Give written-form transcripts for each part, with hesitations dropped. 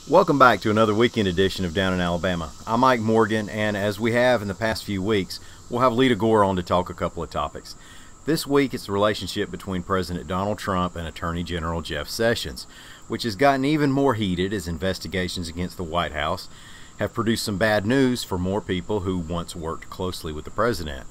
Welcome back to another weekend edition of Down in Alabama. I'm Mike Morgan, and as we have in the past few weeks, we'll have Leada Gore on to talk a couple of topics. This week, it's the relationship between President Donald Trump and Attorney General Jeff Sessions, which has gotten even more heated as investigations against the White House have produced some bad news for more people who once worked closely with the president.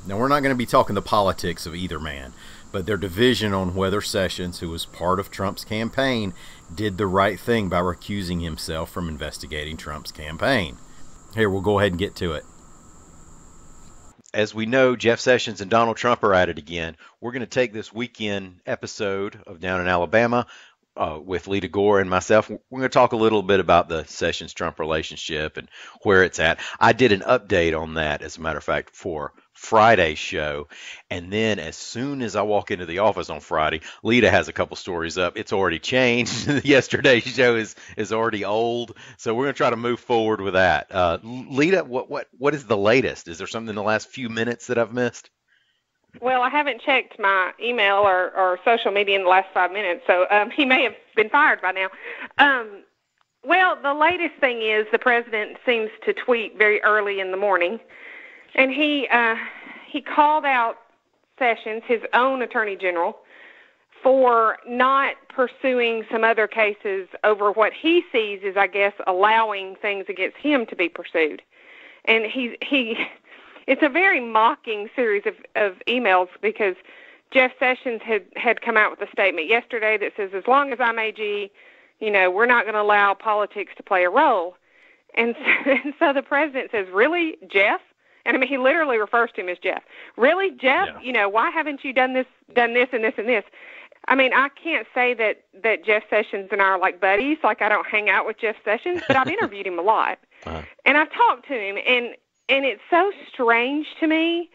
Now, we're not going to be talking the politics of either man, but their division on whether Sessions, who was part of Trump's campaign, did the right thing by recusing himself from investigating Trump's campaign. Here, we'll go ahead and get to it. As we know, Jeff Sessions and Donald Trump are at it again. We're going to take this weekend episode of Down in Alabama with Leada Gore and myself. We're going to talk a little bit about the Sessions-Trump relationship and where it's at. I did an update on that, as a matter of fact, for Friday's show. And then as soon as I walk into the office on Friday, Leada has a couple stories up. It's already changed. Yesterday's show is already old. So we're going to try to move forward with that. Leada, what is the latest? Is there something in the last few minutes that I've missed? Well, I haven't checked my email or social media in the last 5 minutes, so he may have been fired by now. Well, the latest thing is the president seems to tweet very early in the morning, and he called out Sessions, his own attorney general, for not pursuing some other cases over what he sees is, I guess, allowing things against him to be pursued. And it's a very mocking series of emails because Jeff Sessions had come out with a statement yesterday that says, as long as I'm AG, we're not going to allow politics to play a role. And so the president says, really, Jeff? And I mean, he literally refers to him as Jeff. Really, Jeff? Yeah. Why haven't you done this and this and this? I mean, I can't say that Jeff Sessions and I are like buddies, like I don't hang out with Jeff Sessions, but I've interviewed him a lot. Uh-huh. And I've talked to him, and it's so strange to me.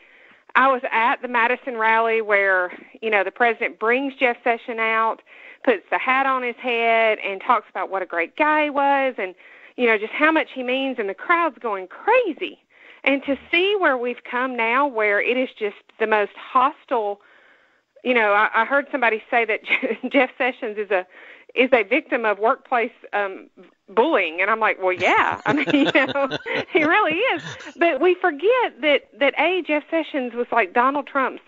I was at the Madison rally where, the president brings Jeff Sessions out, puts the hat on his head, and talks about what a great guy he was and, just how much he means, and the crowd's going crazy. And to see where we've come now, where it is just the most hostile, I heard somebody say that Jeff Sessions is a victim of workplace bullying, and I'm like, well, yeah, I mean, he really is. But we forget that Jeff Sessions was like Donald Trump's,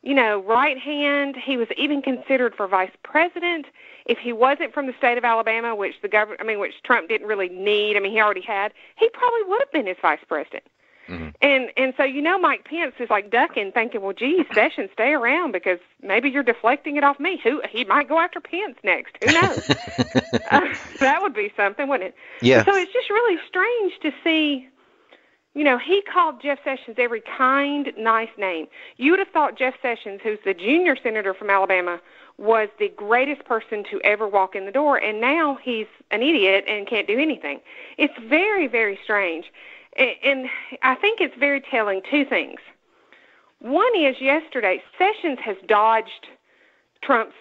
right hand. He was even considered for vice president if he wasn't from the state of Alabama, which which Trump didn't really need. I mean, he already had. He probably would have been his vice president. Mm-hmm. And so, Mike Pence is like ducking, thinking, well, geez, Sessions, stay around because maybe you're deflecting it off me. He might go after Pence next. Who knows? That would be something, wouldn't it? Yeah. So it's just really strange to see, he called Jeff Sessions every kind, nice name. You would have thought Jeff Sessions, who's the junior senator from Alabama, was the greatest person to ever walk in the door, and now he's an idiot and can't do anything. It's very, very strange. And I think it's very telling, two things. One is yesterday, Sessions has dodged Trump's,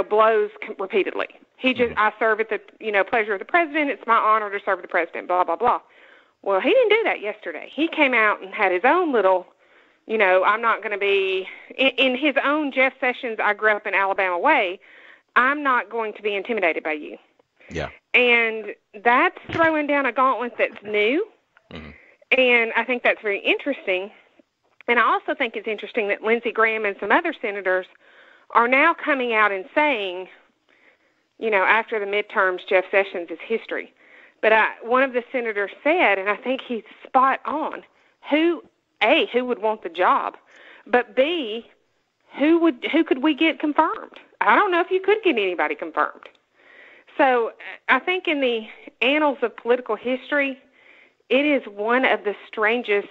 blows repeatedly. He just, I serve at the, pleasure of the president. It's my honor to serve the president, blah, blah, blah. Well, he didn't do that yesterday. He came out and had his own little, I'm not going to be, in his own Jeff Sessions, I grew up in Alabama way, I'm not going to be intimidated by you. Yeah. And that's throwing down a gauntlet that's new. Mm-hmm. And I think that's very interesting. And I also think it's interesting that Lindsey Graham and some other senators are now coming out and saying, after the midterms, Jeff Sessions is history. But one of the senators said, and I think he's spot on, who would want the job? But B, who could we get confirmed? I don't know if you could get anybody confirmed. So I think in the annals of political history, it is one of the strangest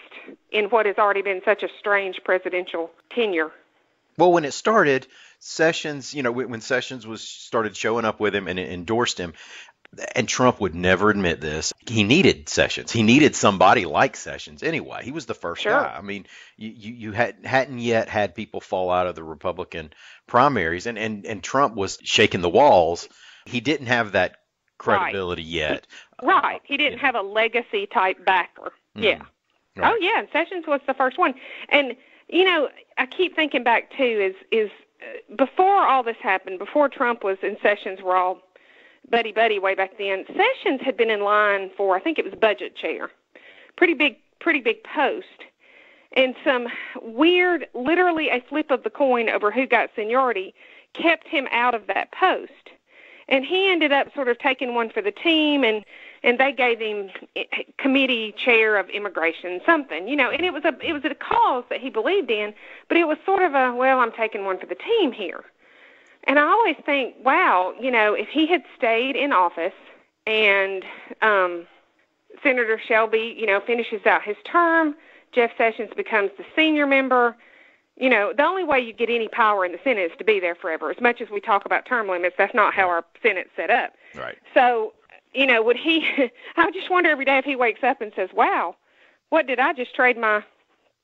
in what has already been such a strange presidential tenure. Well, when it started, Sessions, when Sessions started showing up with him and endorsed him, and Trump would never admit this, he needed Sessions. He needed somebody like Sessions anyway. He was the first guy. I mean, you hadn't yet had people fall out of the Republican primaries, and Trump was shaking the walls. He didn't have that credibility yet. Right. He didn't have a legacy type backer. Yeah. Right. Oh, yeah. And Sessions was the first one. And, I keep thinking back, too, is before all this happened, before Trump was and Sessions were all buddy way back then. Sessions had been in line for, I think it was budget chair. Pretty big post. And some weird, literally a flip of the coin over who got seniority, kept him out of that post. And he ended up sort of taking one for the team, and they gave him committee chair of immigration, something, and it was a cause that he believed in, but it was sort of I'm taking one for the team here. And I always think, wow, if he had stayed in office and Senator Shelby, finishes out his term, Jeff Sessions becomes the senior member, the only way you get any power in the Senate is to be there forever. As much as we talk about term limits, that's not how our Senate's set up. Right. So, would he, I just wonder every day if he wakes up and says, wow, what did I just trade my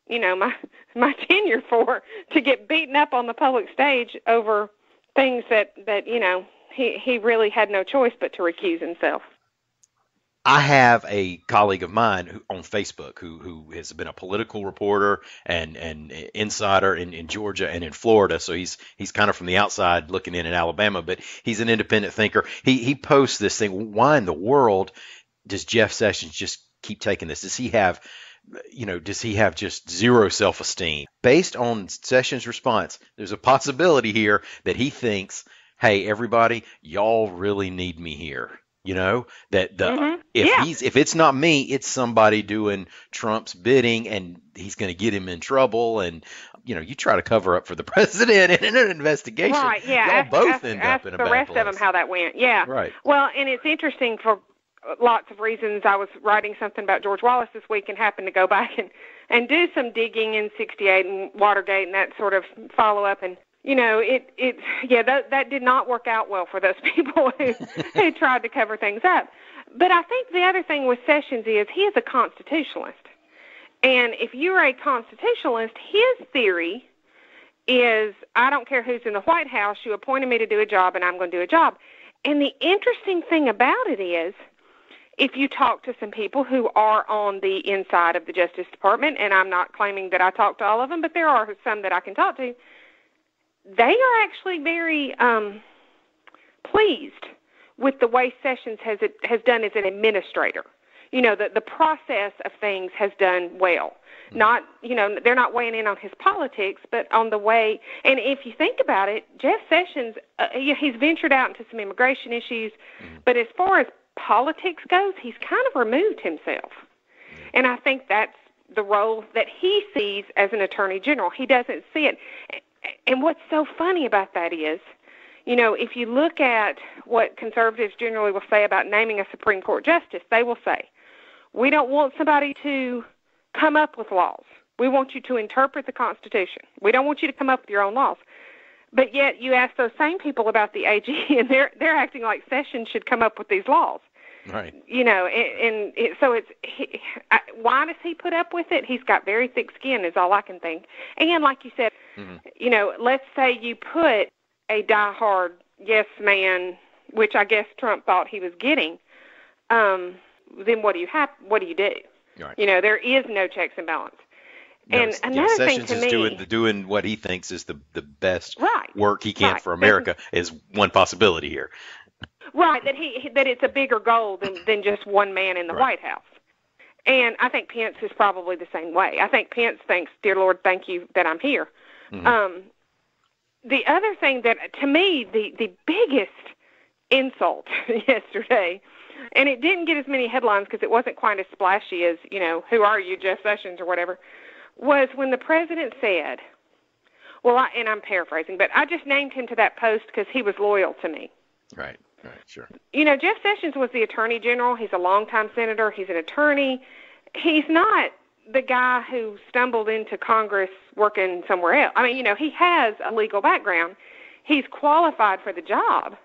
tenure for, to get beaten up on the public stage over things that he really had no choice but to recuse himself. I have a colleague of mine on Facebook who has been a political reporter and insider in Georgia and in Florida. So he's kind of from the outside looking in Alabama, but he's an independent thinker. He posts this thing. Why in the world does Jeff Sessions just keep taking this? Does he have just zero self-esteem? Based on Sessions' response, there's a possibility here that he thinks, hey, everybody, y'all really need me here. If it's not me, it's somebody doing Trump's bidding, and he's going to get him in trouble. And you try to cover up for the president in an investigation. Right? Yeah. Y'all both end up in a bad place. The rest of them how that went. Yeah. Right. Well, and it's interesting for lots of reasons. I was writing something about George Wallace this week and happened to go back and do some digging in '68 and Watergate and that sort of follow up, and that did not work out well for those people who tried to cover things up. But I think the other thing with Sessions is he is a constitutionalist. And if you're a constitutionalist, his theory is, I don't care who's in the White House, you appointed me to do a job and I'm going to do a job. And the interesting thing about it is, if you talk to some people who are on the inside of the Justice Department, and I'm not claiming that I talk to all of them, but there are some that I can talk to, they are actually very pleased with the way Sessions has done as an administrator. The process of things has done well. Not, they're not weighing in on his politics, but on the way. And if you think about it, Jeff Sessions, he's ventured out into some immigration issues, but as far as politics goes, he's kind of removed himself. And I think that's the role that he sees as an attorney general. He doesn't see it. And what's so funny about that is, if you look at what conservatives generally will say about naming a Supreme Court justice, they will say, we don't want somebody to come up with laws. We want you to interpret the Constitution. We don't want you to come up with your own laws. But yet you ask those same people about the AG, and they're acting like Sessions should come up with these laws. Right. Why does he put up with it? He's got very thick skin is all I can think. And like you said, let's say you put a diehard yes man, which I guess Trump thought he was getting, then what do you do? Right. There is no checks and balance. And another thing to me, Sessions is doing what he thinks is the best right, work he can for America is one possibility here. Right, that it's a bigger goal than just one man in the White House. And I think Pence is probably the same way. I think Pence thinks, dear Lord, thank you that I'm here. Mm-hmm. The other thing that, to me, the biggest insult yesterday, and it didn't get as many headlines because it wasn't quite as splashy as, who are you, Jeff Sessions or whatever, was when the president said, and I'm paraphrasing, but I just named him to that post because he was loyal to me. Right, sure. Jeff Sessions was the Attorney General. He's a longtime senator. He's an attorney. He's not the guy who stumbled into Congress working somewhere else. I mean, he has a legal background. He's qualified for the job.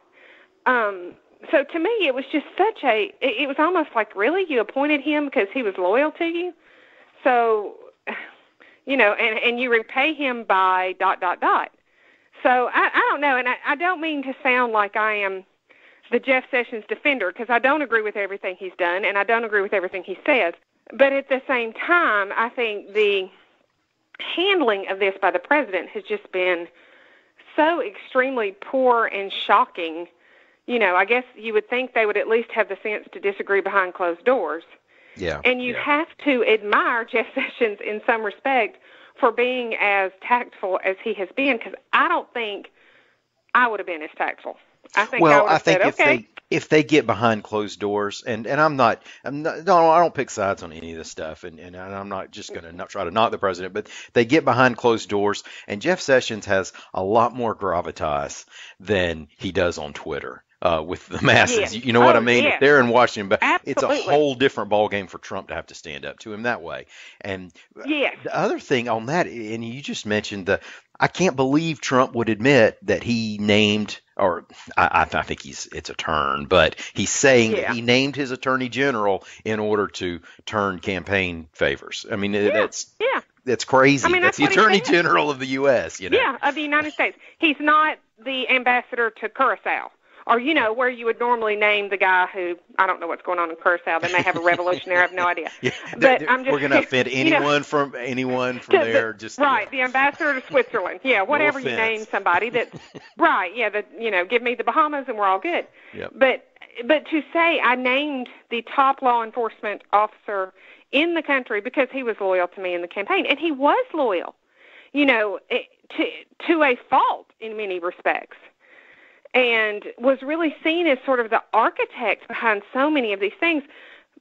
So to me, it was just it was almost like, really, you appointed him because he was loyal to you? So, and you repay him by ... So I don't know, and I don't mean to sound like I am the Jeff Sessions defender, because I don't agree with everything he's done, and I don't agree with everything he says. But at the same time, I think the handling of this by the president has just been so extremely poor and shocking, I guess you would think they would at least have the sense to disagree behind closed doors. Yeah. And you have to admire Jeff Sessions in some respect for being as tactful as he has been, because I don't think I would have been as tactful. I think I would have said, okay. If they get behind closed doors, and no, I don't pick sides on any of this stuff, and I'm not just going to not try to knock the president, but they get behind closed doors, and Jeff Sessions has a lot more gravitas than he does on Twitter. With the masses, Yes. You know what I mean? Yes. If they're in Washington, but Absolutely. it's a whole different ballgame for Trump to have to stand up to him that way. And Yes. the other thing on that, and you just mentioned I can't believe Trump would admit that he named, or I think it's a turn, but he's saying that he named his attorney general in order to turn campaign favors. I mean, that's crazy. I mean, that's the attorney general of the U.S., Yeah, of the United States. He's not the ambassador to Curacao. Or, where you would normally name the guy who, I don't know what's going on in Curacao. They may have a revolution there. I have no idea. But we're going to offend anyone from there. The ambassador to Switzerland. Yeah, whatever you name somebody that's right. Yeah, give me the Bahamas and we're all good. Yep. But to say I named the top law enforcement officer in the country because he was loyal to me in the campaign, and he was loyal, to a fault in many respects, and was really seen as sort of the architect behind so many of these things.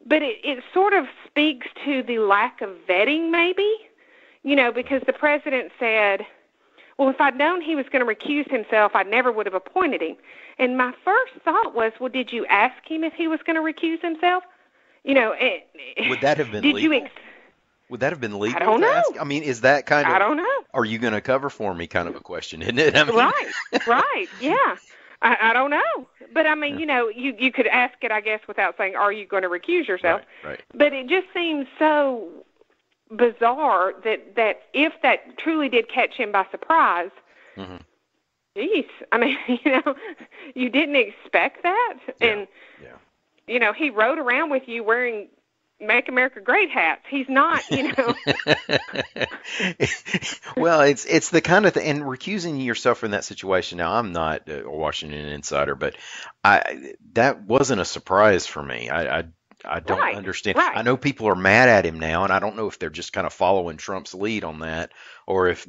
But it sort of speaks to the lack of vetting, maybe, because the president said, well, if I'd known he was going to recuse himself, I never would have appointed him. And my first thought was, well, did you ask him if he was going to recuse himself? Would that have been legal? Would that have been legal? I don't know. Ask? I mean, is that kind of, I don't know. Are you going to cover for me kind of a question, isn't it? I mean, Right, yeah. I don't know. But, I mean, you could ask it, I guess, without saying, are you going to recuse yourself? Right. But it just seems so bizarre that if that truly did catch him by surprise, geez, I mean, you didn't expect that. And, he rode around with you wearing Make America Great hats. He's not, Well, it's the kind of thing, and recusing yourself from that situation. Now, I'm not a Washington insider, but that wasn't a surprise for me. I don't understand. Right. I know people are mad at him now, and I don't know if they're just kind of following Trump's lead on that, or if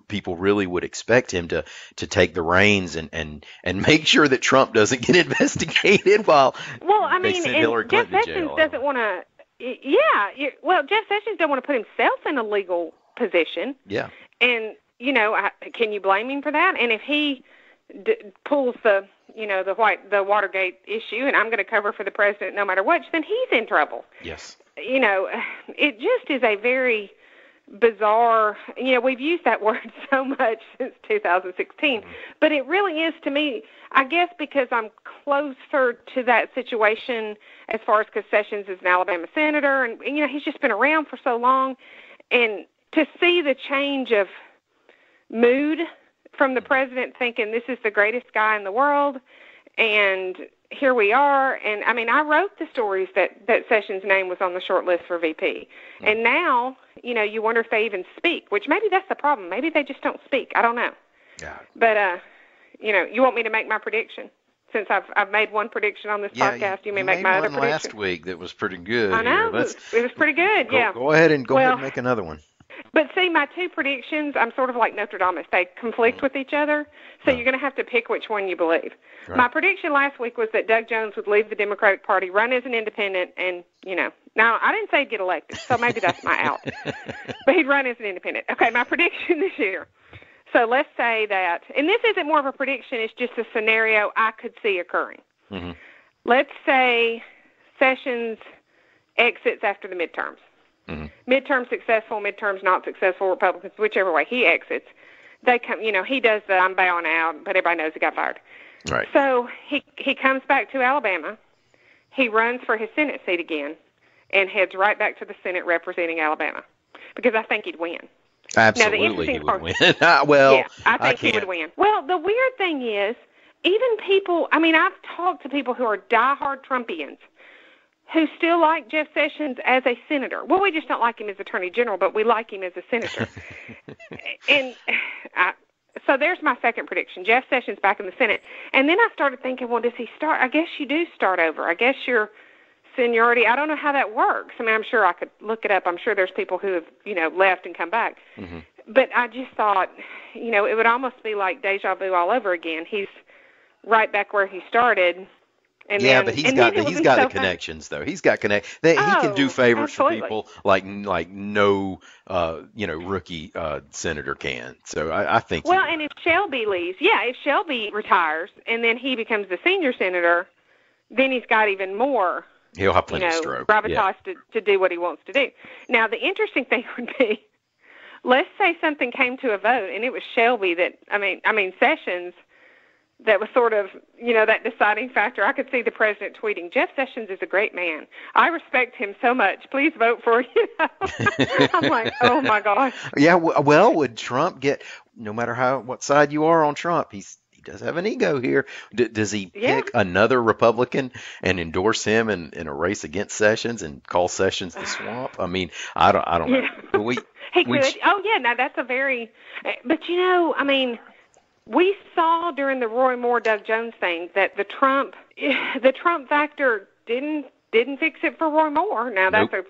people really would expect him to take the reins and make sure that Trump doesn't get investigated while they send Hillary Clinton Jeff to Sessions jail. doesn't want to. Jeff Sessions doesn't want to put himself in a legal position. Yeah. And can you blame him for that? And if he pulls the Watergate issue, and I'm going to cover for the president no matter what, then he's in trouble. Yes. It just is a very bizarre, we've used that word so much since 2016, but it really is to me, I guess because I'm closer to that situation as far as, because Sessions is an Alabama senator, and he's just been around for so long, and to see the change of mood from the president thinking this is the greatest guy in the world, and here we are. And I mean, I wrote the stories that Sessions' name was on the short list for VP. And now, you wonder if they even speak, which maybe that's the problem. Maybe they just don't speak. I don't know. Yeah. But, you want me to make my prediction? Since I've made one prediction on this podcast, you may make my other prediction. Last week that was pretty good. I know. It was pretty good, yeah. Go ahead and make another one. But see, my two predictions, I'm sort of like Notre Dame. They conflict with each other, so you're going to have to pick which one you believe. Right. My prediction last week was that Doug Jones would leave the Democratic Party, run as an independent, and, now I didn't say he'd get elected, so maybe that's my out. But he'd run as an independent. Okay, my prediction this year. So let's say that, and this isn't more of a prediction, it's just a scenario I could see occurring. Mm-hmm. Let's say Sessions exits after the midterms. Mm-hmm. Midterms successful, midterms not successful, Republicans, whichever way he exits, they come. He does the I'm bowing out, but everybody knows he got fired. Right. So he comes back to Alabama. He runs for his Senate seat again, and heads right back to the Senate representing Alabama, because I think he'd win. Absolutely, he would win. I think he would win. Well, the weird thing is, even people. I mean, I've talked to people who are diehard Trumpians, who still like Jeff Sessions as a senator. Well, we just don't like him as attorney general, but we like him as a senator. And So there's my second prediction. Jeff Sessions back in the Senate. And then I started thinking, well, does he start? I guess you do start over. I guess your seniority, I don't know how that works. I mean, I'm sure I could look it up. I'm sure there's people who have, left and come back. Mm-hmm. But I just thought, it would almost be like deja vu all over again. He's right back where he started. And but he's got the connections though. He's got he can do favors absolutely. for people like no rookie senator can. So I think. Well, and if Shelby leaves, if Shelby retires and then he becomes the senior senator, then he's got even more. He'll have plenty of stroke. Gravitas to do what he wants to do. Now the interesting thing would be, let's say something came to a vote and it was Shelby that Sessions. That was sort of, that deciding factor. I could see the president tweeting, Jeff Sessions is a great man. I respect him so much. Please vote for him. I'm like, oh, my gosh. Yeah, well, would Trump get, no matter what side you are on Trump, he does have an ego here. Does he pick another Republican and endorse him in a race against Sessions and call Sessions the swamp? I mean, I don't know. He could. Now that's a very, but we saw during the Roy Moore, Doug Jones thing that the Trump factor didn't fix it for Roy Moore. Now that's a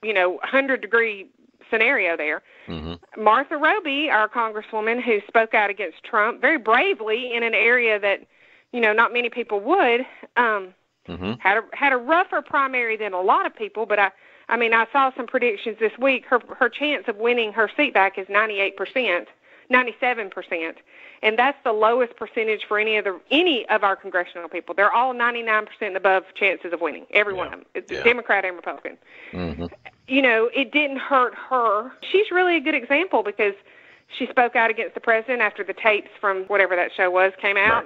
100-degree scenario there. Mm-hmm. Martha Roby, our congresswoman who spoke out against Trump very bravely in an area that not many people would, had a rougher primary than a lot of people. But I saw some predictions this week. Her chance of winning her seat back is 98%. 97%, and that's the lowest percentage for any of our congressional people. They're all 99% above chances of winning, every one of them. It's Democrat and Republican. Mm-hmm. It didn't hurt her. She's really a good example because she spoke out against the president after the tapes from whatever that show was came out,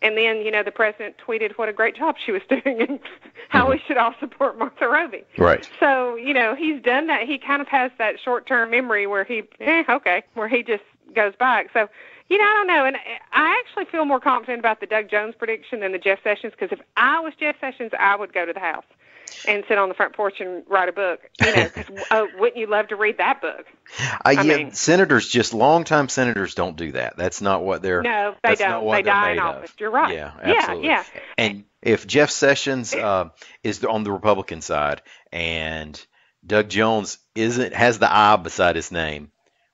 and then, the president tweeted what a great job she was doing and how we should all support Martha Roby. Right. So, he's done that. He kind of has that short-term memory where he just goes back. So, I don't know. And I actually feel more confident about the Doug Jones prediction than the Jeff Sessions because if I was Jeff Sessions, I would go to the House and sit on the front porch and write a book, because wouldn't you love to read that book? Senators, longtime senators don't do that. That's not what they're. No, they don't. They die in office. You're right. Yeah, absolutely. Yeah. And if Jeff Sessions is on the Republican side and Doug Jones has the I beside his name,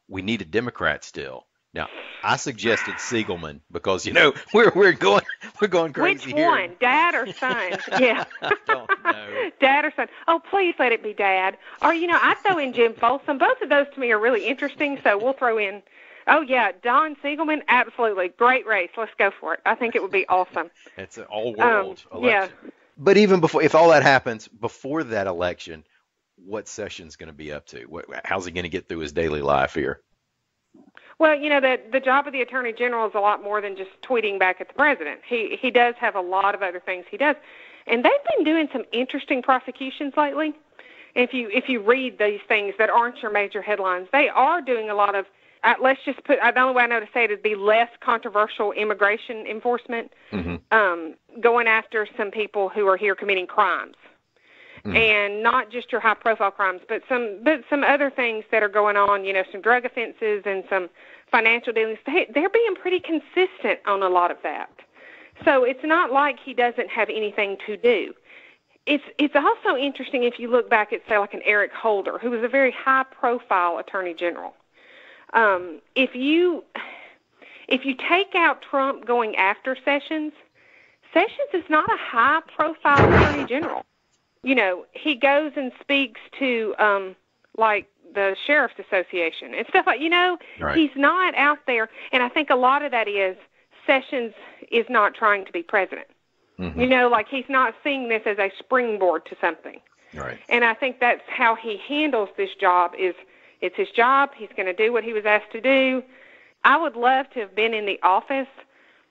we need a Democrat still. Now, I suggested Siegelman because we're going crazy Which here. one, Dad or son? Yeah. I don't know. Dad or son? Oh, please let it be Dad. Or I throw in Jim Folsom. Both of those to me are really interesting, so we'll throw in. Oh yeah, Don Siegelman, absolutely great race. Let's go for it. I think it would be awesome. It's an all-world election. Yeah. But even before, if all that happens before that election, what's Sessions going to be up to? How's he going to get through his daily life here? Well, the job of the Attorney General is a lot more than just tweeting back at the president. He does have a lot of other things he does. And they've been doing some interesting prosecutions lately. If you read these things that aren't your major headlines, they are doing a lot of, let's just put, the only way I know to say it would be less controversial immigration enforcement, going after some people who are here committing crimes. And not just your high-profile crimes, but some other things that are going on, some drug offenses and some financial dealings. They're being pretty consistent on a lot of that. So it's not like he doesn't have anything to do. It's also interesting if you look back at, say, like an Eric Holder, who was a very high-profile attorney general. If you take out Trump going after Sessions is not a high-profile attorney general. He goes and speaks to, like, the Sheriff's Association and stuff like, right. He's not out there. And I think a lot of that is Sessions is not trying to be president. Mm-hmm. Like he's not seeing this as a springboard to something. Right. And I think that's how he handles this job it's his job. He's going to do what he was asked to do. I would love to have been in the office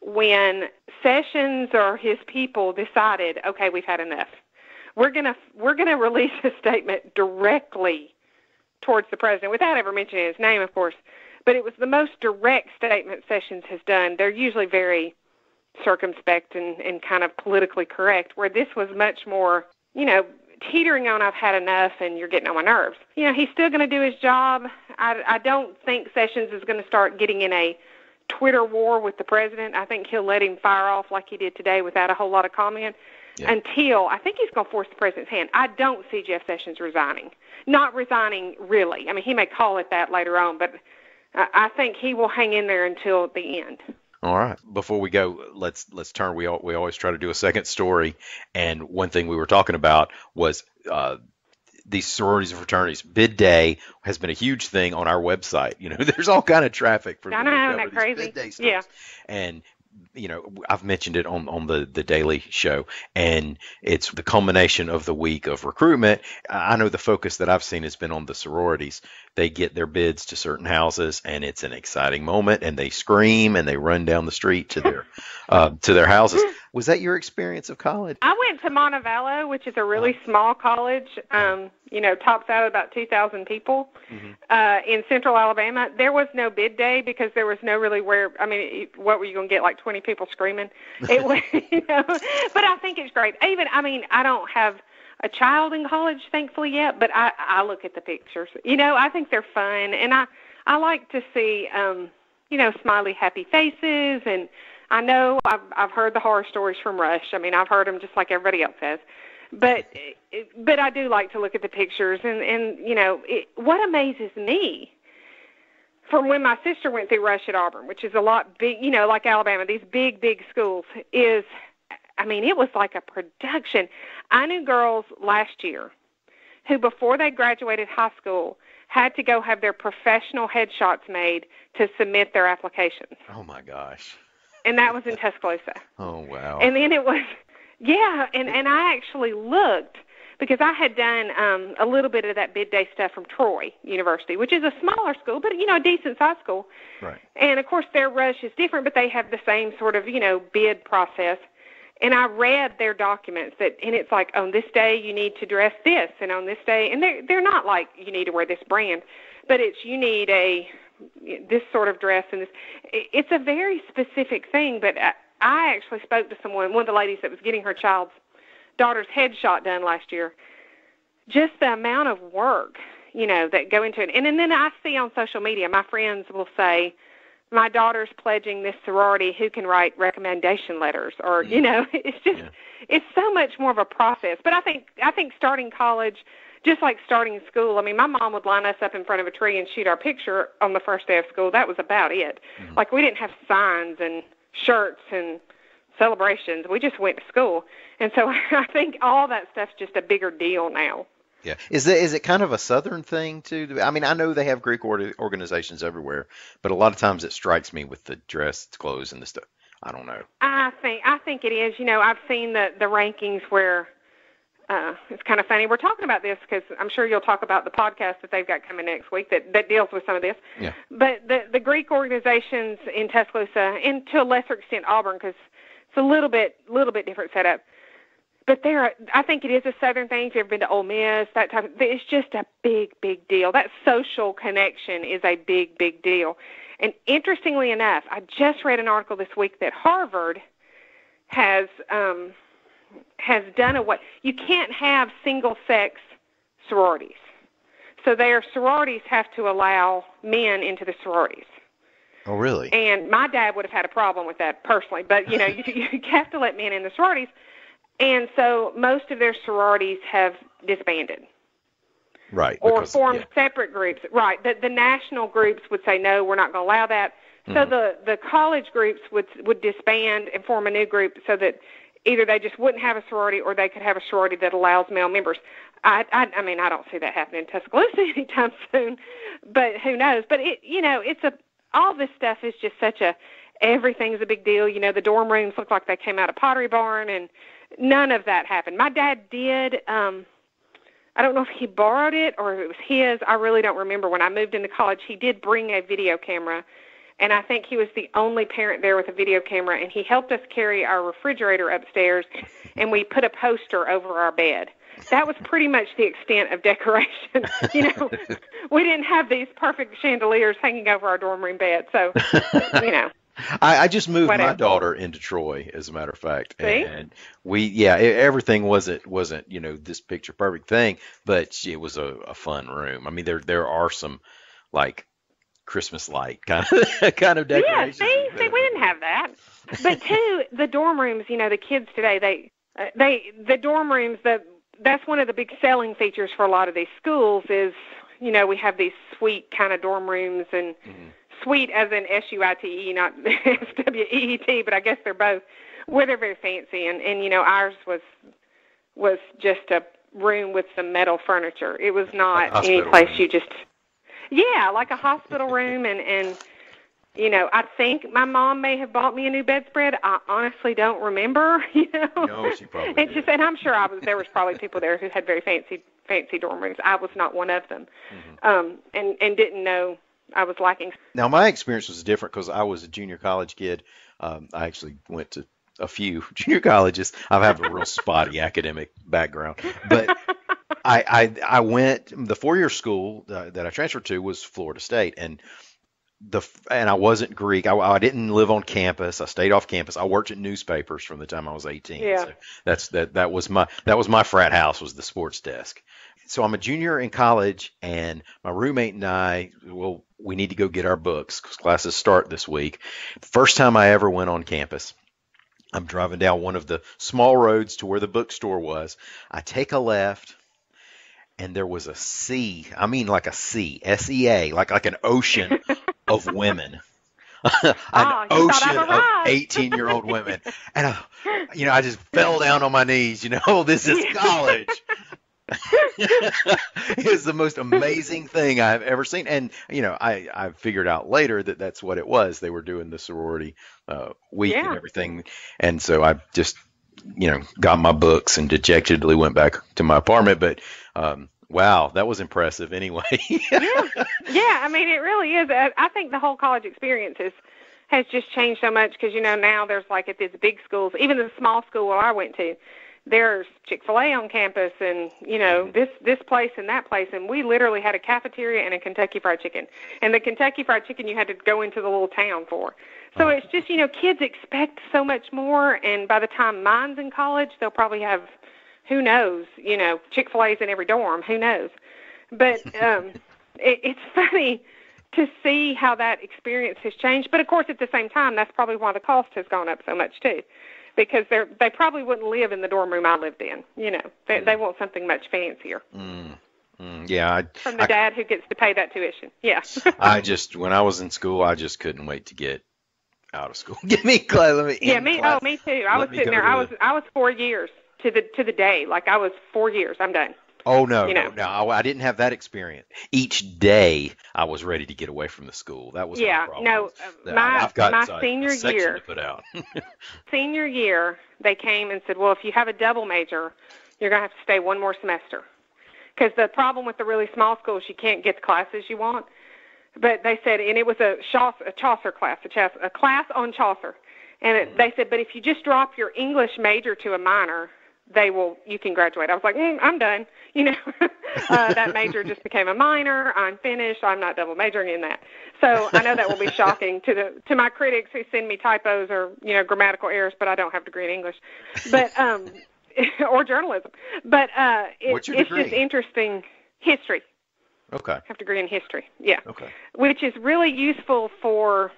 when Sessions or his people decided, okay, we've had enough. We're gonna release a statement directly towards the president without ever mentioning his name, of course. But it was the most direct statement Sessions has done. They're usually very circumspect and kind of politically correct, where this was much more, teetering on I've had enough and you're getting on my nerves. He's still going to do his job. I don't think Sessions is going to start getting in a Twitter war with the president. I think he'll let him fire off like he did today without a whole lot of comment until I think he's going to force the president's hand. I don't see Jeff Sessions resigning. Not resigning, really. I mean, he may call it that later on, but I think he will hang in there until the end. All right. Before we go, let's turn. We always try to do a second story, and one thing we were talking about was these sororities and fraternities. Bid day has been a huge thing on our website. There's all kind of traffic for I know, isn't that crazy? Bid day stuff. Yeah. And I've mentioned it on the Daily Show, and it's the culmination of the week of recruitment. I know the focus that I've seen has been on the sororities. They get their bids to certain houses, and it's an exciting moment, and they scream and they run down the street to their houses. Was that your experience of college? I went to Montevallo, which is a really small college, tops out at about 2,000 people in central Alabama. There was no bid day because there was no really what were you going to get, like 20 people screaming? It was, but I think it's great. I don't have a child in college, thankfully, yet, but I look at the pictures. I think they're fun, and I like to see, smiley, happy faces, and I know I've heard the horror stories from Rush. I've heard them just like everybody else has. But I do like to look at the pictures, and what amazes me from when my sister went through Rush at Auburn, which is a lot big, like Alabama, these big, big schools, is, it was like a production. I knew girls last year who, before they graduated high school, had to go have their professional headshots made to submit their applications. Oh, my gosh. And that was in Tuscaloosa. Oh, wow. And then it was, and I actually looked because I had done a little bit of that bid day stuff from Troy University, which is a smaller school, but, a decent-sized school. Right. And, of course, their rush is different, but they have the same sort of, bid process. And I read their documents and it's like, on this day you need to dress this, and on this day, and they're not like you need to wear this brand, but it's you need this sort of dress, and this. It's a very specific thing. But I actually spoke to one of the ladies that was getting her child's daughter's headshot done last year. Just the amount of work, that go into it, and then I see on social media, my friends will say, my daughter's pledging this sorority, who can write recommendation letters, or, it's just, it's so much more of a process. But I think starting college, just like starting school, my mom would line us up in front of a tree and shoot our picture on the first day of school. That was about it. Mm-hmm. Like, we didn't have signs and shirts and celebrations. We just went to school. And so I think all that stuff's just a bigger deal now. Yeah. Is it kind of a Southern thing, too? I know they have Greek organizations everywhere, but a lot of times it strikes me with the dress, clothes, and the stuff. I don't know. I think it is. I've seen the rankings where it's kind of funny. We're talking about this because I'm sure you'll talk about the podcast that they've got coming next week that deals with some of this. Yeah. But the Greek organizations in Tuscaloosa, and to a lesser extent Auburn, because it's a little bit different setup. But I think it is a Southern thing. If you've ever been to Ole Miss, that type it's just a big, big deal. That social connection is a big, big deal. And interestingly enough, I just read an article this week that Harvard has done you can't have single-sex sororities. So their sororities have to allow men into the sororities. Oh, really? And my dad would have had a problem with that personally. But, you have to let men in the sororities. And so most of their sororities have disbanded. Right. Or formed separate groups. Right. The national groups would say, no, we're not going to allow that. So the college groups would disband and form a new group so that either they just wouldn't have a sorority or they could have a sorority that allows male members. I don't see that happening in Tuscaloosa anytime soon, but who knows? But all this stuff is just everything's a big deal. The dorm rooms look like they came out of Pottery Barn, and none of that happened. My dad did, I don't know if he borrowed it or if it was his. I really don't remember. When I moved into college, he did bring a video camera, and I think he was the only parent there with a video camera, and he helped us carry our refrigerator upstairs, and we put a poster over our bed. That was pretty much the extent of decoration. We didn't have these perfect chandeliers hanging over our dorm room bed, so, I just moved my Whatever. daughter into Troy, as a matter of fact, See? and everything wasn't this picture perfect thing, but it was a fun room. I mean, there are some like Christmas light kind of Yeah, decorations. see, we didn't have that. But too, the dorm rooms, the kids today, the dorm rooms, that's one of the big selling features for a lot of these schools is, we have these suite kind of dorm rooms, and suite as in SUITE, not SWEET, but I guess they're both, where they're very fancy, and ours was just a room with some metal furniture. It was not any place you just, like a hospital room, and I think my mom may have bought me a new bedspread. I honestly don't remember, No, she probably It's just, and I'm sure there was probably people there who had very fancy dorm rooms. I was not one of them, and didn't know I was lacking. Now, my experience was different because I was a junior college kid. I actually went to a few junior colleges. I have a real spotty academic background, but I went, the 4-year school that I transferred to was Florida State, and I wasn't Greek. I didn't live on campus. I stayed off campus. I worked at newspapers from the time I was 18. Yeah. So that was my frat house, was the sports desk. So I'm a junior in college, and my roommate and I, we need to go get our books because classes start this week. First time I ever went on campus. I'm driving down one of the small roads to where the bookstore was. I take a left, and there was a sea. I mean, like a sea, SEA, like an ocean of women. An ocean of 18-year-old women. And, I just fell down on my knees, this is college. It was the most amazing thing I've ever seen. And, I figured out later that that's what it was. They were doing the sorority week and everything. And so I just, got my books and dejectedly went back to my apartment. But, wow, that was impressive anyway. Yeah, I mean, it really is. I think the whole college experience has just changed so much because, now there's like at these big schools, even the small school where I went to, there's Chick-fil-A on campus and, this place and that place. And we literally had a cafeteria and a Kentucky Fried Chicken. And the Kentucky Fried Chicken you had to go into the little town for. So it's just, kids expect so much more. And by the time mine's in college, they'll probably have, who knows, Chick-fil-A's in every dorm. Who knows? But it's funny to see how that experience has changed. But, of course, at the same time, that's probably why the cost has gone up so much, too. Because they probably wouldn't live in the dorm room I lived in. They want something much fancier. Yeah. From the dad who gets to pay that tuition. Yeah. When I was in school, I just couldn't wait to get out of school. Give me class. Let me. Yeah, me. Class. Oh, me too. I was sitting there. I was 4 years to the day. Like I was 4 years. I'm done. Oh no, no! I didn't have that experience. Each day, I was ready to get away from the school. That was my problem. No. My senior year. To put out. Senior year, they came and said, "Well, if you have a double major, you're gonna have to stay one more semester." Because the problem with the really small schools, you can't get the classes you want. But they said, and it was a Chaucer class, a class on Chaucer, and they said, but if you just drop your English major to a minor, you can graduate. I was like, I'm done. That major just became a minor. I'm finished. I'm not double majoring in that. So I know that will be shocking to my critics who send me typos or, grammatical errors, but I don't have a degree in English, but, or journalism. But, it's just interesting. History. Okay. I have a degree in history. Yeah. Okay. Which is really useful for,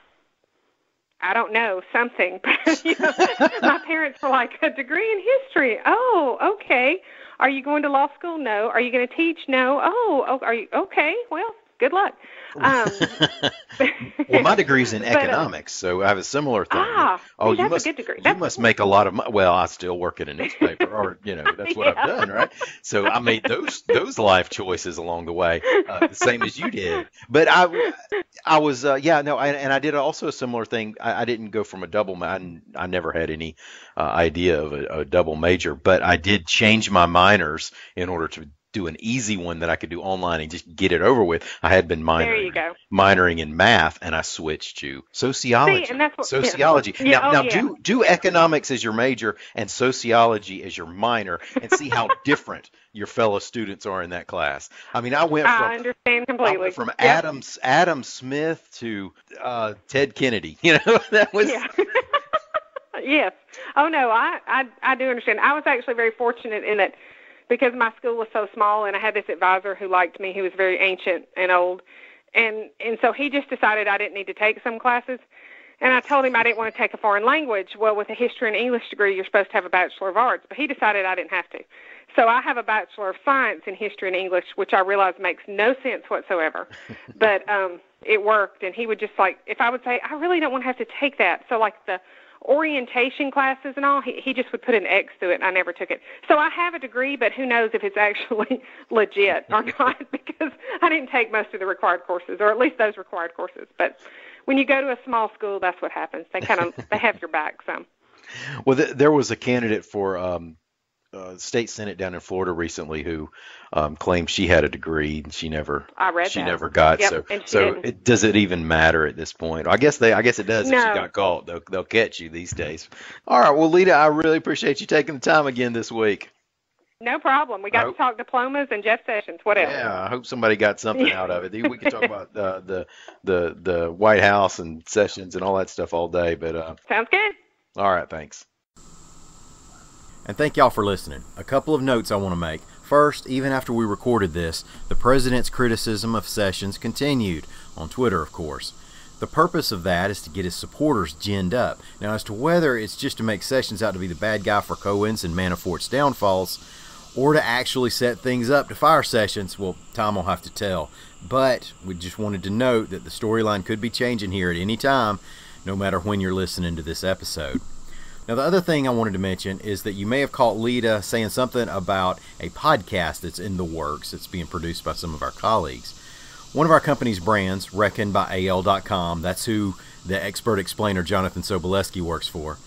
I don't know, something. My parents were like, a degree in history. Oh, okay. Are you going to law school? No. Are you going to teach? No. Oh, are you? Okay. Well, good luck. Well, my degree's in economics, so I have a similar thing. That's a good degree. You must make a lot of money. Well, I still work at a newspaper, or that's what I've done, right? So I made those life choices along the way, the same as you did. But I was and I did also a similar thing. I didn't go from a double. I never had any idea of a double major, but I did change my minors in order do an easy one that I could do online and just get it over with, I had been There you go. minoring in math, and I switched to sociology. See, and that's what, Sociology. Yeah. Now, Yeah. do economics as your major and sociology as your minor, and see how different your fellow students are in that class. I mean, I understand completely. went from Yep. Adam Smith to Ted Kennedy. You know, that was. Yeah. Yes. Oh, no, I do understand. I was actually very fortunate in that because my school was so small and I had this advisor who liked me, who was very ancient and old. And so he just decided I didn't need to take some classes. And I told him I didn't want to take a foreign language. Well, with a history and English degree, you're supposed to have a Bachelor of Arts. But he decided I didn't have to. So I have a Bachelor of Science in history and English, which I realize makes no sense whatsoever. But it worked. And he would just like, if I would say, I really don't want to have to take that. So like the orientation classes and all, he just would put an X through it, and I never took it. So I have a degree, but who knows if it's actually legit or not, because I didn't take most of the required courses, or at least those required courses. But when you go to a small school, that's what happens. They they have your back some. Well, there was a candidate for state senate down in Florida recently who claimed she had a degree and she never got. Yep, so does it even matter at this point? I guess it does. No. If she got caught, they'll catch you these days. All right, well, Leada, I really appreciate you taking the time again this week. No problem. We got to talk diplomas and Jeff Sessions. What else? Yeah, I hope somebody got something out of it. We could talk about the White House and Sessions and all that stuff all day, but Sounds good. All right, thanks. And thank y'all for listening. A couple of notes I want to make. First, even after we recorded this, the president's criticism of Sessions continued, on Twitter, of course. The purpose of that is to get his supporters ginned up. Now, as to whether it's just to make Sessions out to be the bad guy for Cohen's and Manafort's downfalls, or to actually set things up to fire Sessions, well, time will have to tell. But we just wanted to note that the storyline could be changing here at any time, no matter when you're listening to this episode. Now, the other thing I wanted to mention is that you may have caught Leada saying something about a podcast that's in the works. It's being produced by some of our colleagues. One of our company's brands, Reckoned by AL.com, that's who the expert explainer Jonathan Sobolewski works for.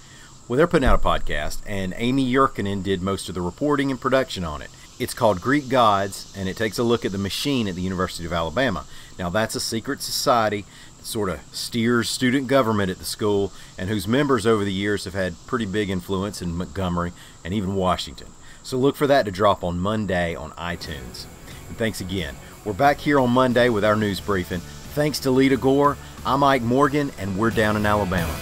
Well, they're putting out a podcast, and Amy Yurkinen did most of the reporting and production on it. It's called Greek Gods, and it takes a look at the machine at the University of Alabama. Now, that's a secret society that sort of steers student government at the school, and whose members over the years have had pretty big influence in Montgomery and even Washington. So look for that to drop on Monday on iTunes. And thanks again. We're back here on Monday with our news briefing. Thanks to Leada Gore, I'm Ike Morgan, and we're down in Alabama.